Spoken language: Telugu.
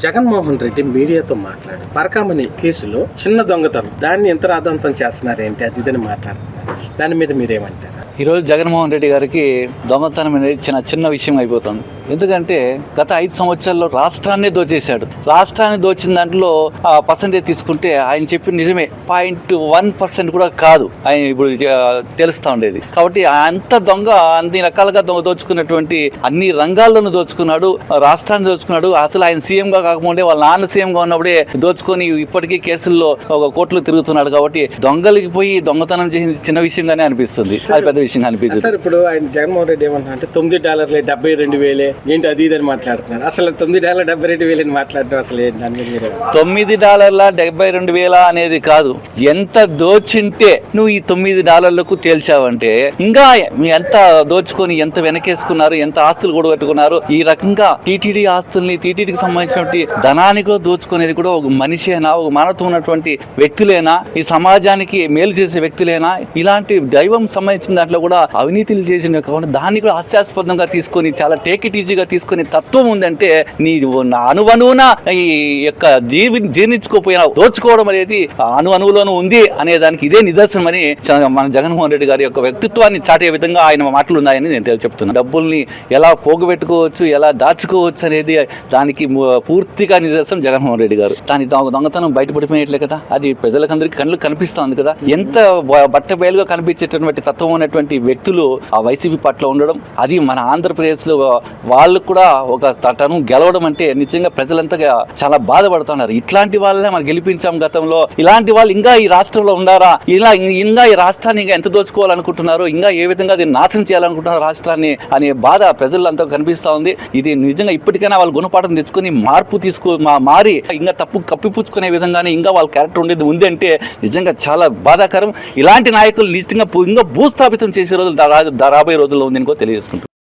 జగన్మోహన్ రెడ్డి మీడియాతో మాట్లాడి పరకామణి కేసులో చిన్న దొంగతనం దాన్ని ఎంత రాద్ధాంతం చేస్తున్నారేంటి అది ఇదని మాట్లాడుతున్నారు. దాని మీద మీరేమంటారు? ఈరోజు జగన్మోహన్ రెడ్డి గారికి దొంగతనం అనేది చిన్న విషయం అయిపోతుంది. ఎందుకంటే గత 5 సంవత్సరాల్లో రాష్ట్రాన్ని దోచేశాడు. రాష్ట్రాన్ని దోచిన దాంట్లో పర్సంటేజ్ తీసుకుంటే ఆయన చెప్పిన నిజమే, 0.1% కూడా కాదు ఆయన ఇప్పుడు తెలుస్తూ ఉండేది. కాబట్టి అంత దొంగ అన్ని రకాలుగా దోచుకున్నటువంటి అన్ని రంగాల్లోనూ దోచుకున్నాడు, రాష్ట్రాన్ని దోచుకున్నాడు. అసలు ఆయన సీఎంగా కాకముందే వాళ్ళ నాన్న సీఎంగా ఉన్నప్పుడే దోచుకొని ఇప్పటికీ కేసుల్లో ఒక కోట్లు తిరుగుతున్నాడు. కాబట్టి దొంగలకి పోయి దొంగతనం చేసింది చిన్న విషయంగానే అనిపిస్తుంది, అది పెద్ద విషయంగా అనిపిస్తుంది. సార్ ఇప్పుడు ఆయన జగన్మోహన్ రెడ్డి ఏమన్నా అంటే $9 72,000 ఏంటి అది ఇదని మాట్లాడుతున్నారు. అసలు $9 72,000 అని మాట్లాడటం అసలు ఏంటి? $9 72,000 అనేది కాదు, ఎంత దోచింటే నువ్వు ఈ $9 తేల్చావంటే ఇంకా ఎంత దోచుకొని ఎంత వెనకేసుకున్నారు, ఎంత ఆస్తులు కూడా పెట్టుకున్నారు. ఈ రకంగా టీటీడీ ఆస్తుల్ని, టీటీడీకి సంబంధించినటువంటి ధనాన్ని కూడా దోచుకునేది కూడా ఒక మనిషేనా, ఒక మానవత్వం ఉన్నటువంటి వ్యక్తులేనా, ఈ సమాజానికి మేలు చేసే వ్యక్తులేనా? ఇలాంటి దైవం సంబంధించిన దాంట్లో కూడా అవినీతిలు చేసిన కాబట్టి దాన్ని కూడా హాస్యాస్పదంగా తీసుకొని చాలా టేక్ ఇట్ ఈజీగా తీసుకునే తత్వం ఉందంటే నీ అణువణువున ఈ యొక్క జీర్ణించుకోపోయినా దోచుకోవడం అనేది అణువులోనూ ఉంది అనే దానికి ఇదే నిదర్శనం అని మన జగన్మోహన్ రెడ్డి గారి యొక్క వ్యక్తిత్వాన్ని చాటే విధంగా ఆయన మాటలు ఉన్నాయని నేను చెప్తున్నాను. డబ్బుల్ని ఎలా పోగుపెట్టుకోవచ్చు, ఎలా దాచుకోవచ్చు అనేది దానికి పూర్తిగా నిదర్శనం జగన్మోహన్ రెడ్డి గారు. దాని దొంగతనం బయటపడిపోయేట్లే కదా, అది ప్రజలకందరికీ కళ్ళు కనిపిస్తుంది కదా. ఎంత బట్ట బయలుగా కనిపించేటటువంటి తత్వం ఉన్నటువంటి వ్యక్తులు ఆ వైసీపీ పట్ల ఉండడం, అది మన ఆంధ్రప్రదేశ్లో వాళ్ళు కూడా ఒక తటను గెలవడం అంటే నిజంగా ప్రజలంతా చాలా బాధపడుతున్నారు. ఇట్లాంటి వాళ్ళనే మనం గెలిపించాం గతంలో, ఇలాంటి వాళ్ళు ఇంకా ఈ రాష్ట్రంలో ఉండారా, ఇంకా ఈ రాష్ట్రాన్ని ఇంకా ఎంత దోచుకోవాలనుకుంటున్నారు, ఇంకా ఏ విధంగా దీన్ని నాశనం చేయాలనుకుంటున్నారు రాష్ట్రాన్ని అనే బాధ ప్రజలంతా కనిపిస్తా ఉంది. ఇది నిజంగా ఇప్పటికైనా వాళ్ళు గుణపాఠం తెచ్చుకొని మారి ఇంకా తప్పు కప్పిపుచ్చుకునే విధంగానే ఇంకా వాళ్ళ క్యారెక్టర్ ఉండేది ఉంది అంటే నిజంగా చాలా బాధాకరం. ఇలాంటి నాయకులు నిజంగా ఇంకా భూస్థాపితం చేసే రోజులు రాబోయే రోజుల్లో ఉంది ఇంకో తెలియజేసుకుంటారు.